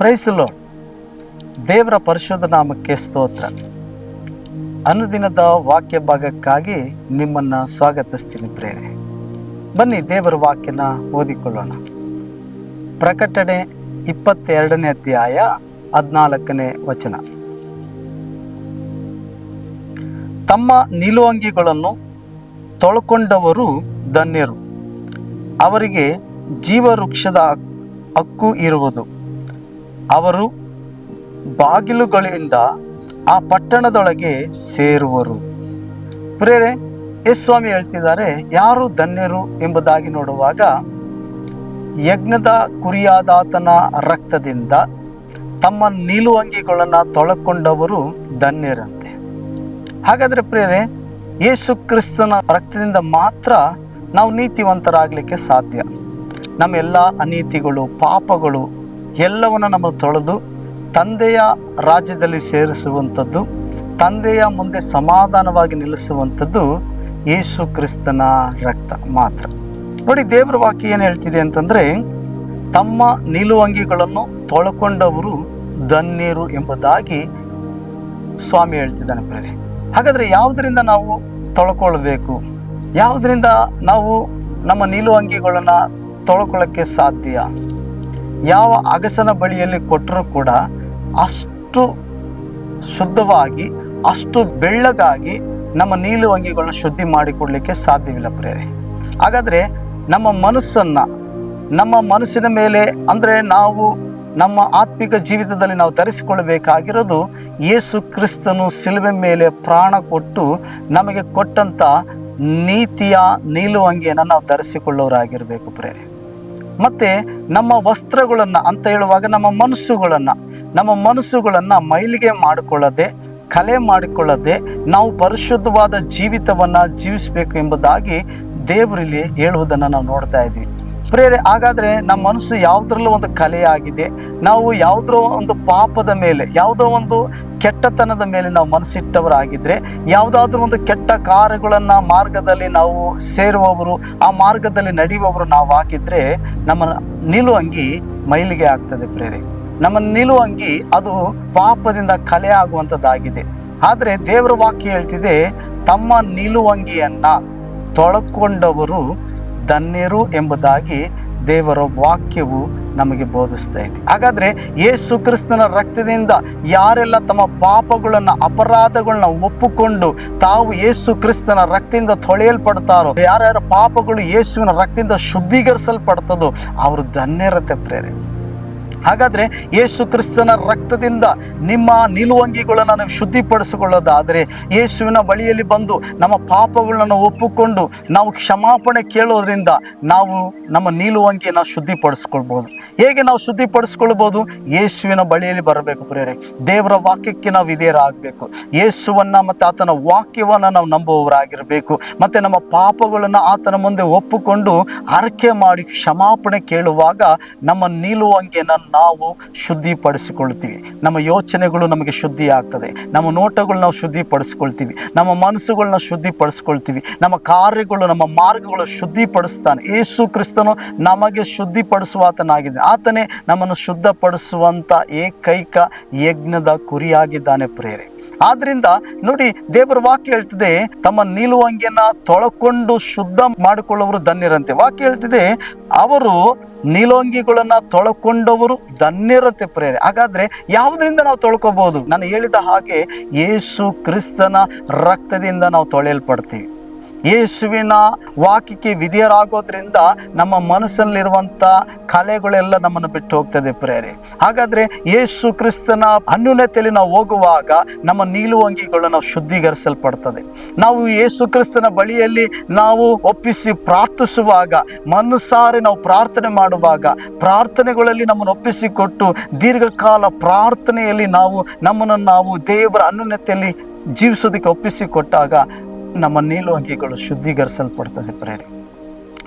Price lord. ದೇವರ ಪರಿಶುದ್ಧ ನಾಮಕ್ಕೆ ಸ್ತೋತ್ರ. ಅನುದಿನದ ವಾಕ್ಯ ಭಾಗಕ್ಕಾಗಿ ನಿಮ್ಮನ್ನು ಸ್ವಾಗತಿಸ್ತೀನಿ ಪ್ರೇರೆ. ಬನ್ನಿ ದೇವರ ವಾಕ್ಯನ ಓದಿಕೊಳ್ಳೋಣ. ಪ್ರಕಟಣೆ 22ನೇ ಅಧ್ಯಾಯ 14ನೇ ವಚನ. ತಮ್ಮ ನಿಲುವಂಗಿಗಳನ್ನು ತೊಳ್ಕೊಂಡವರು ಧನ್ಯರು, ಅವರಿಗೆ ಜೀವವೃಕ್ಷದ ಹಕ್ಕು ಇರುವುದು. ಅವರು ಬಾಗಿಲುಗಳಿಂದ ಆ ಪಟ್ಟಣದೊಳಗೆ ಸೇರುವರು. ಪ್ರೇರೆ, ಯೇಸುಸ್ವಾಮಿ ಹೇಳ್ತಿದ್ದಾರೆ, ಯಾರು ಧನ್ಯರು ಎಂಬುದಾಗಿ ನೋಡುವಾಗ, ಯಜ್ಞದ ಕುರಿಯಾದಾತನ ರಕ್ತದಿಂದ ತಮ್ಮ ನಿಲುವಂಗಿಗಳನ್ನು ತೊಳಕೊಂಡವರು ಧನ್ಯರಂತೆ. ಹಾಗಾದರೆ ಪ್ರೇರೆ, ಯೇಸು ಕ್ರಿಸ್ತನ ರಕ್ತದಿಂದ ಮಾತ್ರ ನಾವು ನೀತಿವಂತರಾಗಲಿಕ್ಕೆ ಸಾಧ್ಯ. ನಮ್ಮೆಲ್ಲ ಅನೀತಿಗಳು, ಪಾಪಗಳು ಎಲ್ಲವನ್ನು ನಮ್ಮ ತೊಳೆದು ತಂದೆಯ ರಾಜ್ಯದಲ್ಲಿ ಸೇರಿಸುವಂಥದ್ದು, ತಂದೆಯ ಮುಂದೆ ಸಮಾಧಾನವಾಗಿ ನಿಲ್ಲಿಸುವಂಥದ್ದು ಯೇಸು ಕ್ರಿಸ್ತನ ರಕ್ತ ಮಾತ್ರ. ನೋಡಿ, ದೇವರ ವಾಕ್ಯ ಏನು ಹೇಳ್ತಿದೆ ಅಂತಂದರೆ, ತಮ್ಮ ನಿಲುವಂಗಿಗಳನ್ನು ತೊಳ್ಕೊಂಡವರು ಧನ್ಯರು ಎಂಬುದಾಗಿ ಸ್ವಾಮಿ ಹೇಳ್ತಿದ್ದಾನೆ ಪ್ರೇರೆ. ಹಾಗಾದರೆ ಯಾವುದರಿಂದ ನಾವು ತೊಳ್ಕೊಳ್ಬೇಕು? ಯಾವುದರಿಂದ ನಾವು ನಮ್ಮ ನಿಲುವಂಗಿಗಳನ್ನು ತೊಳ್ಕೊಳ್ಳೋಕ್ಕೆ ಸಾಧ್ಯ? ಯಾವ ಅಗಸನ ಬಳಿಯಲ್ಲಿ ಕೊಟ್ಟರೂ ಕೂಡ ಅಷ್ಟು ಶುದ್ಧವಾಗಿ, ಅಷ್ಟು ಬೆಳ್ಳಗಾಗಿ ನಮ್ಮ ನಿಲುವಂಗಿಗಳನ್ನ ಶುದ್ಧಿ ಮಾಡಿಕೊಡ್ಲಿಕ್ಕೆ ಸಾಧ್ಯವಿಲ್ಲ ಪ್ರೇರೆ. ಹಾಗಾದರೆ ನಮ್ಮ ಮನಸ್ಸಿನ ಮೇಲೆ, ಅಂದರೆ ನಾವು ನಮ್ಮ ಆತ್ಮಿಕ ಜೀವಿತದಲ್ಲಿ ನಾವು ಧರಿಸಿಕೊಳ್ಳಬೇಕಾಗಿರೋದು ಯೇಸು ಕ್ರಿಸ್ತನು ಶಿಲುಬೆ ಮೇಲೆ ಪ್ರಾಣ ಕೊಟ್ಟು ನಮಗೆ ಕೊಟ್ಟಂಥ ನೀತಿಯ ನಿಲುವಂಗಿಯನ್ನು ನಾವು ಧರಿಸಿಕೊಳ್ಳೋರಾಗಿರಬೇಕು ಪ್ರೇರೆ. ಮತ್ತು ನಮ್ಮ ವಸ್ತ್ರಗಳನ್ನು ಅಂತ ಹೇಳುವಾಗ ನಮ್ಮ ಮನಸ್ಸುಗಳನ್ನು ಮೈಲಿಗೆ ಮಾಡಿಕೊಳ್ಳದೆ, ಕಲೆ ಮಾಡಿಕೊಳ್ಳದೆ ನಾವು ಪರಿಶುದ್ಧವಾದ ಜೀವಿತವನ್ನು ಜೀವಿಸಬೇಕು ಎಂಬುದಾಗಿ ದೇವರಲ್ಲಿ ಹೇಳುವುದನ್ನು ನಾವು ನೋಡ್ತಾ ಇದ್ವಿ ಪ್ರೇರೆ. ಹಾಗಾದರೆ ನಮ್ಮ ಮನಸ್ಸು ಯಾವುದರಲ್ಲೂ ಒಂದು ಕಲೆಯಾಗಿದೆ, ನಾವು ಯಾವುದೋ ಒಂದು ಪಾಪದ ಮೇಲೆ, ಯಾವುದೋ ಒಂದು ಕೆಟ್ಟತನದ ಮೇಲೆ ನಾವು ಮನಸ್ಸಿಟ್ಟವರಾಗಿದ್ದರೆ, ಯಾವುದಾದ್ರೂ ಒಂದು ಕೆಟ್ಟ ಕಾರ್ಯಗಳನ್ನು ಮಾರ್ಗದಲ್ಲಿ ನಾವು ಸೇರುವವರು, ಆ ಮಾರ್ಗದಲ್ಲಿ ನಡೆಯುವವರು ನಾವು ಆಗಿದ್ದರೆ ನಮ್ಮ ನಿಲುವಂಗಿ ಮೈಲಿಗೆ ಆಗ್ತದೆ ಪ್ರೇರೆ. ನಮ್ಮ ನಿಲುವಂಗಿ ಅದು ಪಾಪದಿಂದ ಕಲೆ ಆಗುವಂಥದ್ದಾಗಿದೆ. ಆದರೆ ದೇವರ ವಾಕ್ಯ ಹೇಳ್ತಿದೆ, ತಮ್ಮ ನಿಲುವಂಗಿಯನ್ನು ತೊಳಕೊಂಡವರು ಧನ್ಯರು ಎಂಬುದಾಗಿ ದೇವರ ವಾಕ್ಯವು ನಮಗೆ ಬೋಧಿಸ್ತಾ ಇದೆ. ಹಾಗಾದರೆ ಯೇಸು ಕ್ರಿಸ್ತನ ರಕ್ತದಿಂದ ಯಾರೆಲ್ಲ ತಮ್ಮ ಪಾಪಗಳನ್ನು, ಅಪರಾಧಗಳನ್ನ ಒಪ್ಪುಕೊಂಡು ತಾವು ಯೇಸು ಕ್ರಿಸ್ತನ ರಕ್ತದಿಂದ ತೊಳೆಯಲ್ಪಡ್ತಾರೋ, ಯಾರ್ಯಾರ ಪಾಪಗಳು ಯೇಸುವಿನ ರಕ್ತದಿಂದ ಶುದ್ಧೀಕರಿಸಲ್ಪಡ್ತದೋ ಅವರು ಧನ್ಯರತೆ ಪ್ರೇರೆ. ಹಾಗಾದರೆ ಯೇಸು ಕ್ರಿಸ್ತನ ರಕ್ತದಿಂದ ನಿಮ್ಮ ನಿಲುವಂಗಿಗಳನ್ನು ನಾವು ಶುದ್ಧಿಪಡಿಸಿಕೊಳ್ಳೋದಾದರೆ, ಯೇಸುವಿನ ಬಳಿಯಲ್ಲಿ ಬಂದು ನಮ್ಮ ಪಾಪಗಳನ್ನು ಒಪ್ಪಿಕೊಂಡು ನಾವು ಕ್ಷಮಾಪಣೆ ಕೇಳೋದ್ರಿಂದ ನಾವು ನಮ್ಮ ನಿಲುವಂಗಿಯನ್ನು ಶುದ್ಧಿಪಡಿಸ್ಕೊಳ್ಬೋದು. ಹೇಗೆ ನಾವು ಶುದ್ಧಿಪಡಿಸ್ಕೊಳ್ಬೋದು? ಯೇಸುವಿನ ಬಳಿಯಲ್ಲಿ ಬರಬೇಕು ಪ್ರೇರೆ. ದೇವರ ವಾಕ್ಯಕ್ಕೆ ನಾವು ವಿಧೇಯರಾಗಬೇಕು. ಯೇಸುವನ್ನು ಮತ್ತು ಆತನ ವಾಕ್ಯವನ್ನು ನಾವು ನಂಬುವವರಾಗಿರಬೇಕು. ಮತ್ತು ನಮ್ಮ ಪಾಪಗಳನ್ನು ಆತನ ಮುಂದೆ ಒಪ್ಪಿಕೊಂಡು ಅರಿಕೆ ಮಾಡಿ ಕ್ಷಮಾಪಣೆ ಕೇಳುವಾಗ ನಮ್ಮ ನಿಲುವಂಗಿಯನ್ನು ನಾವು ಶುದ್ಧಿಪಡಿಸಿಕೊಳ್ತೀವಿ. ನಮ್ಮ ಯೋಚನೆಗಳು ನಮಗೆ ಶುದ್ಧಿ ಆಗ್ತದೆ, ನಮ್ಮ ನೋಟಗಳು ನಾವು ಶುದ್ಧಿಪಡಿಸ್ಕೊಳ್ತೀವಿ, ನಮ್ಮ ಮನಸ್ಸುಗಳನ್ನ ಶುದ್ಧಿಪಡಿಸ್ಕೊಳ್ತೀವಿ, ನಮ್ಮ ಕಾರ್ಯಗಳು, ನಮ್ಮ ಮಾರ್ಗಗಳು ಶುದ್ಧಿಪಡಿಸ್ತಾನೆ. ಯೇಸು ಕ್ರಿಸ್ತನು ನಮಗೆ ಶುದ್ಧಿಪಡಿಸುವಾತನಾಗಿದ್ದಾನೆ. ಆತನೇ ನಮ್ಮನ್ನು ಶುದ್ಧಪಡಿಸುವಂಥ ಏಕೈಕ ಯಜ್ಞದ ಕುರಿಯಾಗಿದ್ದಾನೆ ಪ್ರೇರೆ. ಆದ್ರಿಂದ ನೋಡಿ, ದೇವರ ವಾಕ್ಯ ಹೇಳ್ತಿದೆ, ತಮ್ಮ ನಿಲುವಂಗಿಯನ್ನ ತೊಳಕೊಂಡು ಶುದ್ಧ ಮಾಡಿಕೊಳ್ಳುವವರು ಧನ್ಯರಂತೆ. ವಾಕ್ಯ ಹೇಳ್ತಿದೆ, ಅವರು ನಿಲುವಂಗಿಗಳನ್ನ ತೊಳಕೊಂಡವರು ಧನ್ಯರಂತೆ ಪ್ರೇರೆ. ಹಾಗಾದ್ರೆ ಯಾವುದರಿಂದ ನಾವು ತೊಳ್ಕೋಬಹುದು? ನಾನು ಹೇಳಿದ ಹಾಗೆ ಯೇಸು ಕ್ರಿಸ್ತನ ರಕ್ತದಿಂದ ನಾವು ತೊಳೆಯಲ್ಪಡ್ತೀವಿ. ಯೇಸುವಿನ ವಾಕ್ಯಕ್ಕೆ ವಿಧೇಯರಾಗೋದ್ರಿಂದ ನಮ್ಮ ಮನಸ್ಸಲ್ಲಿರುವಂಥ ಕಲೆಗಳೆಲ್ಲ ನಮ್ಮನ್ನು ಬಿಟ್ಟು ಹೋಗ್ತದೆ ಪ್ರೇರೆ. ಹಾಗಾದರೆ ಯೇಸು ಕ್ರಿಸ್ತನ ಅನ್ಯೋನ್ಯತೆಯಲ್ಲಿ ನಾವು ಹೋಗುವಾಗ ನಮ್ಮ ನಿಲುವಂಗಿಗಳು ನಾವು ಶುದ್ಧೀಕರಿಸಲ್ಪಡ್ತದೆ. ನಾವು ಯೇಸು ಕ್ರಿಸ್ತನ ಬಳಿಯಲ್ಲಿ ನಾವು ಒಪ್ಪಿಸಿ ಪ್ರಾರ್ಥಿಸುವಾಗ, ಮನಸಾರೆ ನಾವು ಪ್ರಾರ್ಥನೆ ಮಾಡುವಾಗ, ಪ್ರಾರ್ಥನೆಗಳಲ್ಲಿ ನಮ್ಮನ್ನು ಒಪ್ಪಿಸಿಕೊಟ್ಟು ದೀರ್ಘಕಾಲ ಪ್ರಾರ್ಥನೆಯಲ್ಲಿ ನಮ್ಮನ್ನು ದೇವರ ಅನ್ಯೋನ್ಯತೆಯಲ್ಲಿ ಜೀವಿಸೋದಕ್ಕೆ ಒಪ್ಪಿಸಿಕೊಟ್ಟಾಗ ನಮ್ಮ ನಿಲುವಂಗಿಗಳು ಶುದ್ಧೀಕರಿಸಲ್ಪಡ್ತದೆ ಪ್ರೇರೆ.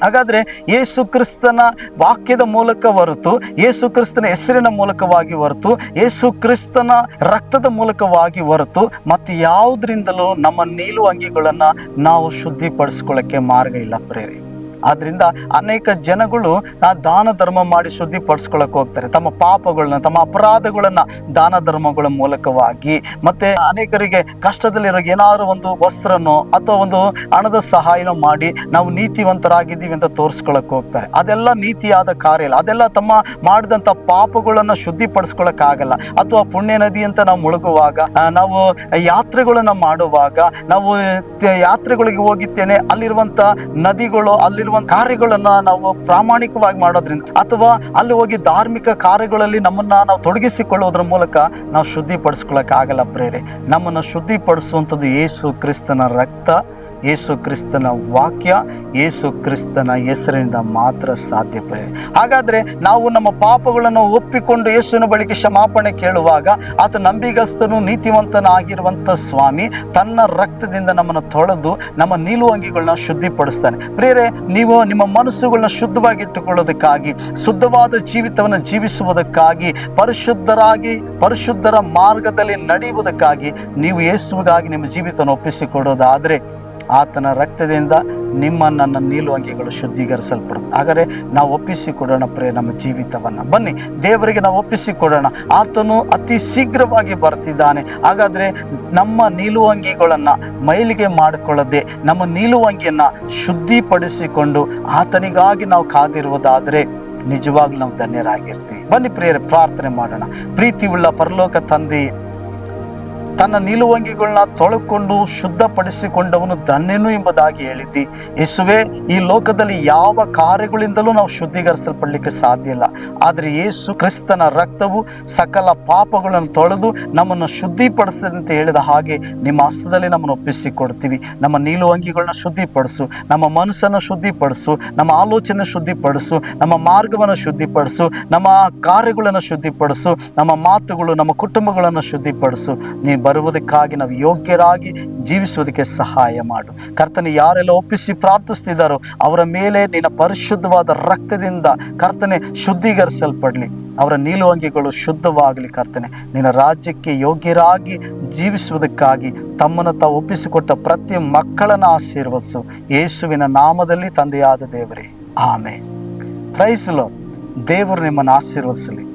ಹಾಗಾದರೆ ಯೇಸು ಕ್ರಿಸ್ತನ ವಾಕ್ಯದ ಮೂಲಕ ಹೊರತು, ಯೇಸು ಕ್ರಿಸ್ತನ ಹೆಸರಿನ ಮೂಲಕವಾಗಿ ಹೊರತು, ಯೇಸು ಕ್ರಿಸ್ತನ ರಕ್ತದ ಮೂಲಕವಾಗಿ ಹೊರತು ಮತ್ತು ಯಾವುದರಿಂದಲೂ ನಮ್ಮ ನಿಲುವಂಗಿಗಳನ್ನು ನಾವು ಶುದ್ಧಿಪಡಿಸ್ಕೊಳ್ಳೋಕ್ಕೆ ಮಾರ್ಗ ಇಲ್ಲ ಪ್ರೇರೆ. ಆದ್ರಿಂದ ಅನೇಕ ಜನಗಳು ದಾನ ಧರ್ಮ ಮಾಡಿ ಶುದ್ಧಿಪಡಿಸ್ಕೊಳಕ್ ಹೋಗ್ತಾರೆ, ತಮ್ಮ ಪಾಪಗಳನ್ನ, ತಮ್ಮ ಅಪರಾಧಗಳನ್ನ ದಾನ ಧರ್ಮಗಳ ಮೂಲಕವಾಗಿ. ಮತ್ತೆ ಅನೇಕರಿಗೆ ಕಷ್ಟದಲ್ಲಿರೋ ಏನಾದ್ರು ಒಂದು ವಸ್ತ್ರನೋ ಅಥವಾ ಒಂದು ಹಣದ ಸಹಾಯನೋ ಮಾಡಿ ನಾವು ನೀತಿವಂತರಾಗಿದ್ದೀವಿ ಅಂತ ತೋರಿಸ್ಕೊಳಕ್ ಹೋಗ್ತಾರೆ. ಅದೆಲ್ಲ ನೀತಿಯಾದ ಕಾರ್ಯ ಇಲ್ಲ. ಅದೆಲ್ಲ ತಮ್ಮ ಮಾಡಿದಂಥ ಪಾಪಗಳನ್ನು ಶುದ್ಧಿಪಡಿಸ್ಕೊಳಕ್ ಆಗಲ್ಲ. ಅಥವಾ ಪುಣ್ಯ ನದಿ ಅಂತ ನಾವು ಮುಳುಗುವಾಗ, ನಾವು ಯಾತ್ರೆಗಳನ್ನು ಮಾಡುವಾಗ, ನಾವು ಯಾತ್ರೆಗಳಿಗೆ ಹೋಗಿದ್ದೇನೆ, ಅಲ್ಲಿರುವಂಥ ನದಿಗಳು, ಅಲ್ಲಿರುವ ಕಾರ್ಯಗಳನ್ನು ನಾವು ಪ್ರಾಮಾಣಿಕವಾಗಿ ಮಾಡೋದ್ರಿಂದ, ಅಥವಾ ಅಲ್ಲಿ ಹೋಗಿ ಧಾರ್ಮಿಕ ಕಾರ್ಯಗಳಲ್ಲಿ ನಮ್ಮನ್ನು ನಾವು ತೊಡಗಿಸಿಕೊಳ್ಳೋದ್ರ ಮೂಲಕ ನಾವು ಶುದ್ಧಿಪಡಿಸ್ಕೊಳಕ್ ಆಗಲ್ಲ ಪ್ರೇರೆ. ನಮ್ಮನ್ನು ಶುದ್ಧಿಪಡಿಸುವಂಥದ್ದು ಯೇಸು ಕ್ರಿಸ್ತನ ರಕ್ತ, ಯೇಸು ಕ್ರಿಸ್ತನ ವಾಕ್ಯ, ಯೇಸು ಕ್ರಿಸ್ತನ ಹೆಸರಿನಿಂದ ಮಾತ್ರ ಸಾಧ್ಯ ಪ್ರೇರೆ. ಹಾಗಾದರೆ ನಾವು ನಮ್ಮ ಪಾಪಗಳನ್ನು ಒಪ್ಪಿಕೊಂಡು ಯೇಸುವಿನ ಬಳಿಗೆ ಕ್ಷಮಾಪಣೆ ಕೇಳುವಾಗ ಆತ ನಂಬಿಗಸ್ತನು ನೀತಿವಂತನಾಗಿರುವಂಥ ಸ್ವಾಮಿ ತನ್ನ ರಕ್ತದಿಂದ ನಮ್ಮನ್ನು ತೊಳೆದು ನಮ್ಮ ನಿಲುವಂಗಿಗಳನ್ನ ಶುದ್ಧಿಪಡಿಸ್ತಾನೆ. ಪ್ರೇರೆ, ನೀವು ನಿಮ್ಮ ಮನಸ್ಸುಗಳನ್ನ ಶುದ್ಧವಾಗಿಟ್ಟುಕೊಳ್ಳೋದಕ್ಕಾಗಿ, ಶುದ್ಧವಾದ ಜೀವಿತವನ್ನು ಜೀವಿಸುವುದಕ್ಕಾಗಿ, ಪರಿಶುದ್ಧರ ಮಾರ್ಗದಲ್ಲಿ ನಡೆಯುವುದಕ್ಕಾಗಿ ನೀವು ಯೇಸುವಿಗಾಗಿ ನಿಮ್ಮ ಜೀವಿತವನ್ನು ಒಪ್ಪಿಸಿಕೊಡೋದಾದರೆ ಆತನ ರಕ್ತದಿಂದ ನನ್ನ ನಿಲುವಂಗಿಗಳು ಶುದ್ಧೀಕರಿಸಲ್ಪಡುತ್ತೆ. ಹಾಗಾದರೆ ನಾವು ಒಪ್ಪಿಸಿಕೊಡೋಣ ನಮ್ಮ ಜೀವಿತವನ್ನು. ಬನ್ನಿ ದೇವರಿಗೆ ನಾವು ಒಪ್ಪಿಸಿಕೊಡೋಣ. ಆತನು ಅತಿ ಶೀಘ್ರವಾಗಿ ಬರ್ತಿದ್ದಾನೆ. ಹಾಗಾದರೆ ನಮ್ಮ ನಿಲುವಂಗಿಗಳನ್ನು ಮೈಲಿಗೆ ಮಾಡಿಕೊಳ್ಳದೆ ನಮ್ಮ ನಿಲುವಂಗಿಯನ್ನು ಶುದ್ಧಿಪಡಿಸಿಕೊಂಡು ಆತನಿಗಾಗಿ ನಾವು ಕಾದಿರುವುದಾದರೆ ನಿಜವಾಗ್ಲೂ ನಾವು ಧನ್ಯರಾಗಿರ್ತೀವಿ. ಬನ್ನಿ ಪ್ರಿಯರೇ, ಪ್ರಾರ್ಥನೆ ಮಾಡೋಣ. ಪ್ರೀತಿಯುಳ್ಳ ಪರಲೋಕ ತಂದೆ, ತನ್ನ ನಿಲುವಂಗಿಗಳನ್ನ ತೊಳೆಕೊಂಡು ಶುದ್ಧಪಡಿಸಿಕೊಂಡವನು ಧನ್ಯನು ಎಂಬುದಾಗಿ ಹೇಳಿದ್ದಿ. ಯೇಸುವೆ, ಈ ಲೋಕದಲ್ಲಿ ಯಾವ ಕಾರ್ಯಗಳಿಂದಲೂ ನಾವು ಶುದ್ಧೀಕರಿಸಲ್ಪಡಲಿಕ್ಕೆ ಸಾಧ್ಯ ಇಲ್ಲ. ಆದರೆ ಯೇಸು ಕ್ರಿಸ್ತನ ರಕ್ತವು ಸಕಲ ಪಾಪಗಳನ್ನು ತೊಳೆದು ನಮ್ಮನ್ನು ಶುದ್ಧಿಪಡಿಸಿದಂತೆ ಹೇಳಿದ ಹಾಗೆ ನಿಮ್ಮ ಹಸ್ತದಲ್ಲಿ ನಮ್ಮನ್ನು ಒಪ್ಪಿಸಿಕೊಡ್ತೀವಿ. ನಮ್ಮ ನಿಲುವಂಗಿಗಳನ್ನ ಶುದ್ಧಿಪಡಿಸು, ನಮ್ಮ ಮನಸ್ಸನ್ನು ಶುದ್ಧಿಪಡಿಸು, ನಮ್ಮ ಆಲೋಚನೆ ಶುದ್ಧಿಪಡಿಸು, ನಮ್ಮ ಮಾರ್ಗವನ್ನು ಶುದ್ಧಿಪಡಿಸು, ನಮ್ಮ ಕಾರ್ಯಗಳನ್ನು ಶುದ್ಧಿಪಡಿಸು, ನಮ್ಮ ಮಾತುಗಳು, ನಮ್ಮ ಕುಟುಂಬಗಳನ್ನು ಶುದ್ಧಿಪಡಿಸು. ನೀನು ಬರುವುದಕ್ಕಾಗಿ ನಾವು ಯೋಗ್ಯರಾಗಿ ಜೀವಿಸುವುದಕ್ಕೆ ಸಹಾಯ ಮಾಡು ಕರ್ತನೆ. ಯಾರೆಲ್ಲ ಒಪ್ಪಿಸಿ ಪ್ರಾರ್ಥಿಸ್ತಿದ್ದಾರೋ ಅವರ ಮೇಲೆ ನಿನ್ನ ಪರಿಶುದ್ಧವಾದ ರಕ್ತದಿಂದ ಕರ್ತನೆ ಶುದ್ಧೀಕರಿಸಲ್ಪಡಲಿ. ಅವರ ನಿಲುವಂಗಿಗಳು ಶುದ್ಧವಾಗಲಿ ಕರ್ತನೆ. ನಿನ್ನ ರಾಜ್ಯಕ್ಕೆ ಯೋಗ್ಯರಾಗಿ ಜೀವಿಸುವುದಕ್ಕಾಗಿ ತಮ್ಮನ್ನು ತಾವು ಒಪ್ಪಿಸಿಕೊಟ್ಟ ಪ್ರತಿ ಮಕ್ಕಳನ್ನು ಆಶೀರ್ವದಿಸು. ಯೇಸುವಿನ ನಾಮದಲ್ಲಿ ತಂದೆಯಾದ ದೇವರೇ, ಆಮೆನ್. Price lord. ದೇವರು ನಿಮ್ಮನ್ನು ಆಶೀರ್ವದಿಸಲಿ.